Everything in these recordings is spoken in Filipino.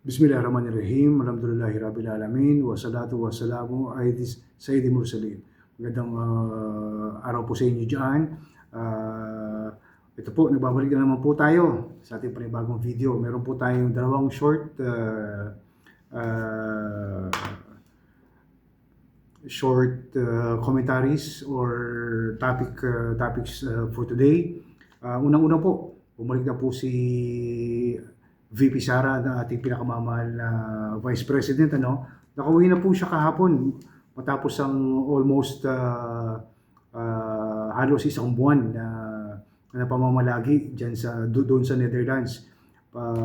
Bismillahirrahmanirrahim. Alhamdulillahi Rabbil Alamin. Wassalatu wassalamu ala Sayyidil Mursalin. Magandang araw po sa inyo dyan. Ito po, nagbabalik na naman po tayo sa ating panibagong video. Meron po tayong dalawang short commentaries or topics for today. Unang-una po, bumalik na po si VP Sara na ating pinakamamahal na Vice President. Nakauwi na po siya kahapon matapos ang almost halos isang buwan na pamamalagi dyan doon sa Netherlands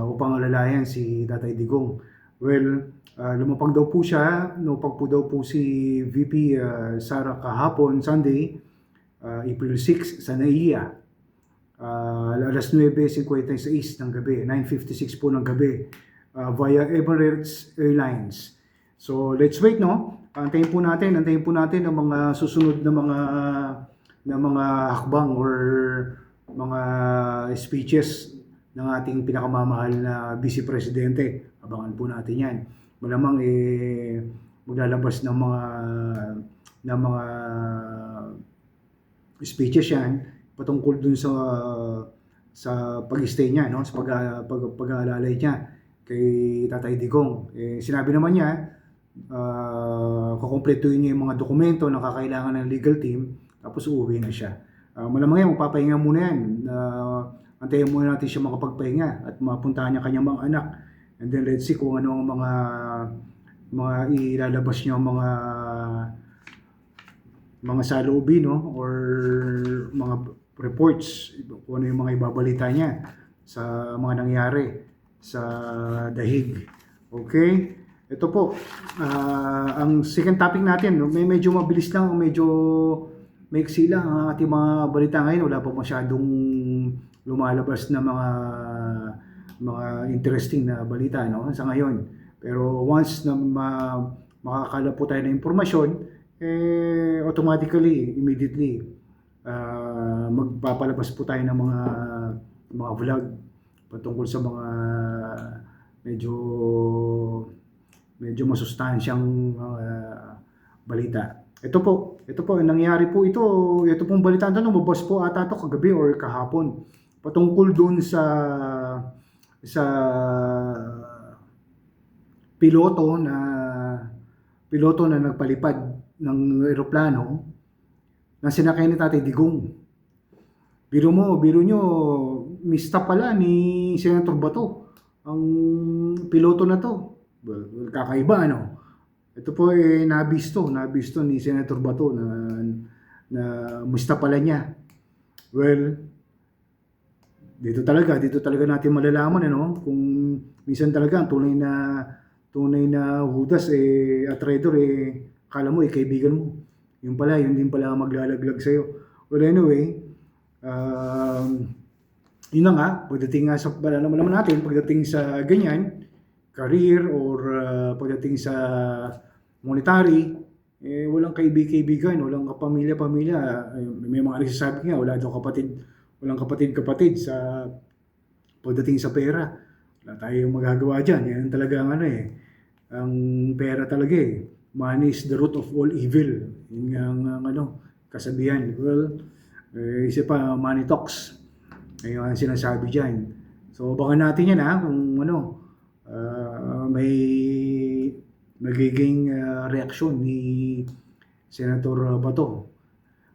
upang alalayan si Tatay Digong. Well, lumapag daw po siya, lumapag po daw po si VP Sara kahapon, Sunday, April 6 sa NAIA. Alas 9:56 ng gabi, 9:56 po ng gabi, via Emirates Airlines. So let's wait, no? Antayin po natin ang mga susunod na mga hakbang or mga speeches ng ating pinakamamahal na Vice Presidente. Abangan po natin 'yan. Malamang maglalabas ng mga speeches 'yan patungkol dun sa pag-stay niya, no? Sa pag-aalalay niya kay Tatay Digong. Sinabi naman niya, kukumpletuhin niya yung mga dokumento na kakailangan ng legal team, tapos uuwi na siya. Malamang yan, magpapahinga muna yan. Antayin muna natin siya makapagpahinga at mapuntahan niya kanyang mga anak. And then let's see kung ano ang mga ilalabas niya, mga saloobin, no? Or mga reports, kung ano yung mga ibabalita niya sa mga nangyari sa dahig. Okay? Ito po, ang second topic natin, medyo mabilis lang, medyo maiksi lang ang ating mga balita ngayon. Wala pa masyadong lumalabas na mga interesting na balita, no? Sa ngayon. Pero once na makakala po tayo ng impormasyon, automatically, immediately, magpapalabas po tayo ng mga vlog patungkol sa mga medyo masustansyang balita. Ito po, nangyari po ito pong balita ito, lumabas po ata ito kagabi or kahapon patungkol doon sa piloto na nagpalipad ng eroplano na sinakay ni Tatay Digong. Biro nyo, mista pala ni Senator Bato ang piloto na to. Well, kakaiba, no? Ito po nabisto ni Senator Bato na mista pala niya. Well, dito talaga natin malalaman, kung minsan talaga ang tunay na hudas a traitor, akala mo kaibigan mo. Yun din pala maglalaglag sa'yo. Well, anyway, yun na nga, pagdating nga sa, naman natin, pagdating sa ganyan, career or pagdating sa monetary, walang kaibigan, walang kapamilya. May mga nagsasabi nga, walang kapatid sa pagdating sa pera. Wala tayong magagawa dyan. Yan talaga ang pera talaga Money is the root of all evil. Yun ang kasabihan. Well, isa pa, money talks. Ayun ang sinasabi dyan. So, abangan natin yan kung may magiging reaksyon ni Senator Bato.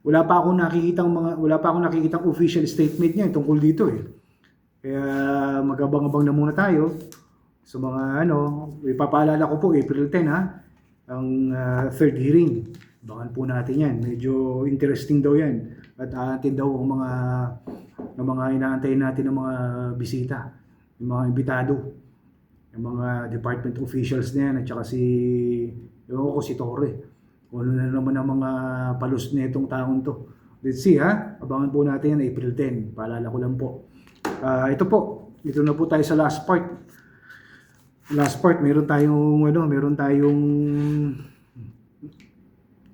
Wala pa akong nakikitang official statement niya tungkol dito Kaya magabang-abang na muna tayo sa mga ipapaalala ko po April 10 ang third hearing. Abangan po natin yan. Medyo interesting daw yan. At atin daw ang mga inaantay natin ng mga bisita, yung mga imbitado, yung mga department officials na yan, at saka si Torre. Kung ano na naman ang mga palus na itong taong to. Let's see Abangan po natin yan April 10. Paalala ko lang po. Ito na po tayo sa last part. Meron tayong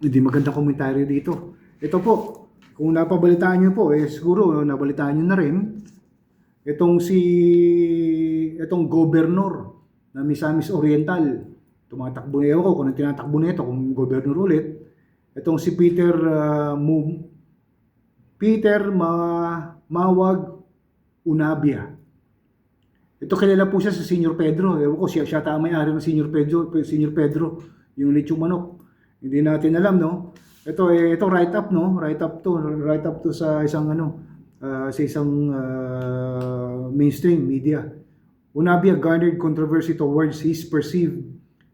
hindi magandang komentaryo dito. Ito po, kung napabalitaan nyo po, siguro nabalitaan nyo na rin, itong gobernur na Misamis Oriental. Tumatakbo na ko kung anong tinatakbo nito, kung gobernador ulit. Itong si Peter Mawag Unabia. Ito kilala po siya sa Senior Pedro. Ewan ko, siya may-ari ng Senior Pedro, yung lechong manok. Hindi natin alam, no? Ito write up, no? Write up to sa isang mainstream media. Unabia garnered controversy towards his perceived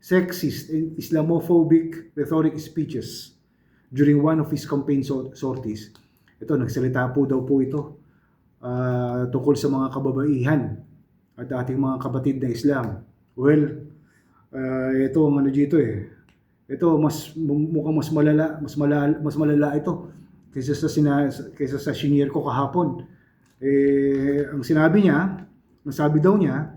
sexist and Islamophobic rhetoric speeches during one of his campaign sorties. Ito, nagsalita po daw po ito tungkol sa mga kababaihan at ating mga kapatid na Islam. Well, ito ang ano dito eh. Ito mukhang mas malala ito kaysa sa senior ko kahapon. Ang sabi daw niya,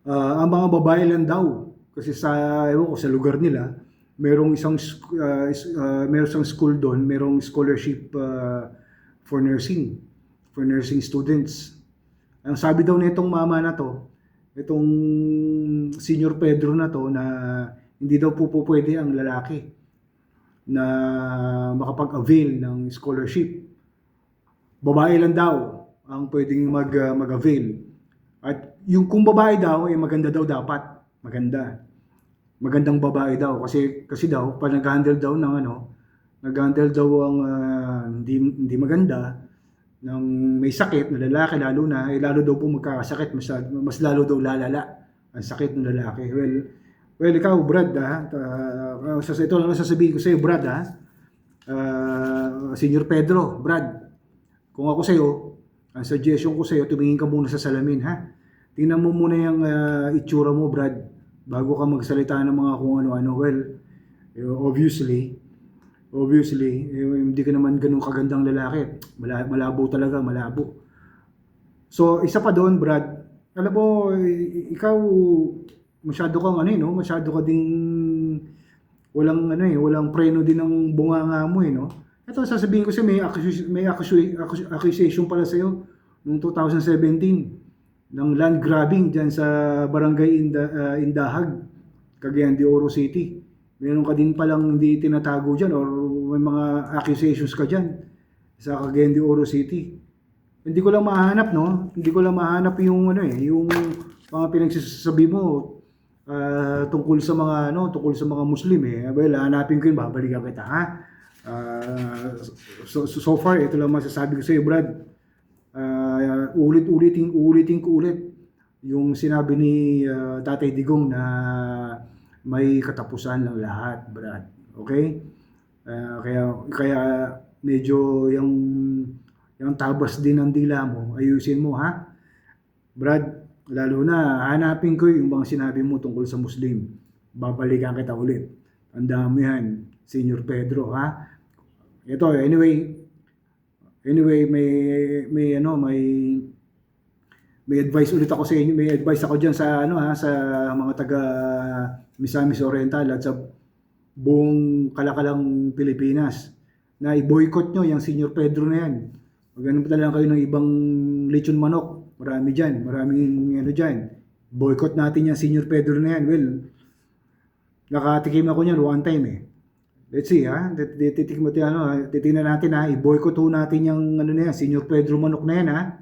ang mga babae lang daw kasi sa lugar nila, merong isang school doon, merong scholarship for nursing students. Ang sabi daw nitong mama na to, itong Senior Pedro na to, na hindi daw po pwede ang lalaki na makapag-avail ng scholarship. Babae lang daw ang pwedeng mag-avail. At yung kung babae daw, maganda daw dapat. Magandang babae daw. Kasi daw, pag nag-handle daw ng nag-handle daw ang hindi maganda, ng may sakit na lalaki, lalo daw po magkakasakit, mas lalo daw lalala ang sakit ng lalaki. Well, ikaw, Brad, ito lang sasabihin ko sa iyo, Brad, Senior Pedro, Brad, kung ako sa iyo, ang suggestion ko sa iyo, tumingin ka muna sa salamin, ha? Tingnan mo muna yung itsura mo, Brad, bago ka magsalita ng mga kung ano-ano. Well, obviously, hindi ka naman ganun kagandang lalaki. Malabo talaga, malabo. So, isa pa doon, Brad, alam mo, ikaw, masyado ka ding walang preno din ng bunganga mo, no? Ito, sasabihin ko may accusation pala sa'yo noong 2017 ng land grabbing dyan sa Barangay Indahag, Cagayan de Oro City. Meron ka din palang hindi tinatago dyan or may mga accusations ka dyan sa Cagayan de Oro City. Hindi ko lang mahanap, no? Hindi ko lang mahanap yung yung mga pinagsasabi mo tungkol sa mga Muslim eh. Well, hanapin ko yun, babalikan kita, ha? So far, ito lang masasabi ko sa iyo, Brad. Ulitin ko ulit yung sinabi ni Tatay Digong na may katapusan ng lahat, Brad. Okay? Kaya medyo yung tabas din ng dila mo, ayusin mo, ha? Brad, lalo na hanapin ko yung mga sinabi mo tungkol sa Muslim. Babalikan kita ulit. Tandaan mo yan, Senior Pedro, ha? Ito, anyway, may advice ulit ako sa inyo. May advice ako diyan sa sa mga taga Misamis Oriental at sa buong kalakalang Pilipinas na i-boycott nyo yung Senior Pedro na yan. Maghanap na lang kayo ng ibang lechon manok. Marami maraming dyan. Boycott natin yung Senior Pedro na yan. Well, nakatikim ako niyan one time eh. Let's see, ha? Titingnan natin, ha? I-boycott natin yung na yan, Senior Pedro manok na yan, ha?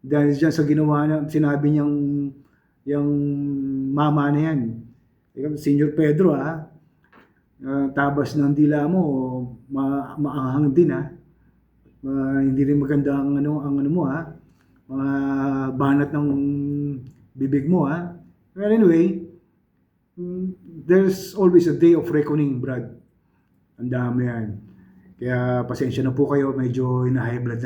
Dahil dyan sa ginawa na sinabi niyang yung mama na yan. Senior Pedro, ha? Tabas ng dila mo, maanghang din, ha? Hindi rin maganda ang mo, ha? Banat ng bibig mo, ha? Well, anyway, there's always a day of reckoning, Brad. Ang dami yan. Kaya pasensya na po kayo, medyo high blood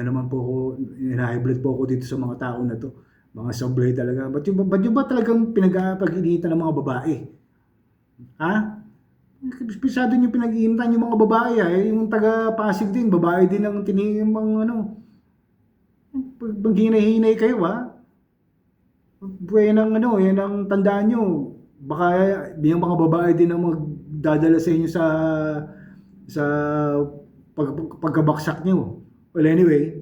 po ako dito sa mga tao na to. Mga sablay talaga. Ba't yung ba talagang pinag-initan ng mga babae? Ha? Pisado nyo pinag-iinitan yung mga babae, ha? Yung taga-Pasig din, babae din ang tinigin pag hinay-hinay kayo, ha? Yan ang tandaan nyo. Baka yung mga babae din ang magdadala sa inyo sa pagkabaksak nyo. Well, anyway,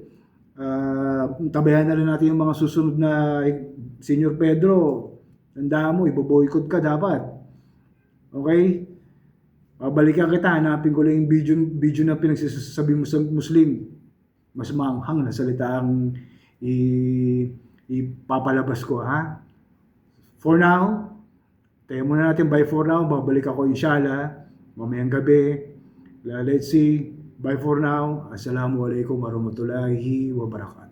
tabayan na rin natin yung mga susunod na Senior Pedro. Tandaan mo, ibo-boycott ka dapat. Okay? Babalikan kita, hanapin ko lang yung video na pinagsasabi mo sa Muslim. Mas maanghang na salita ang ipapalabas ko, ha? For now, tayo muna natin, bye for now. Babalik ako inshallah mamayang gabi. Let's see. Bye for now. Assalamualaikum warahmatullahi wabarakatuh.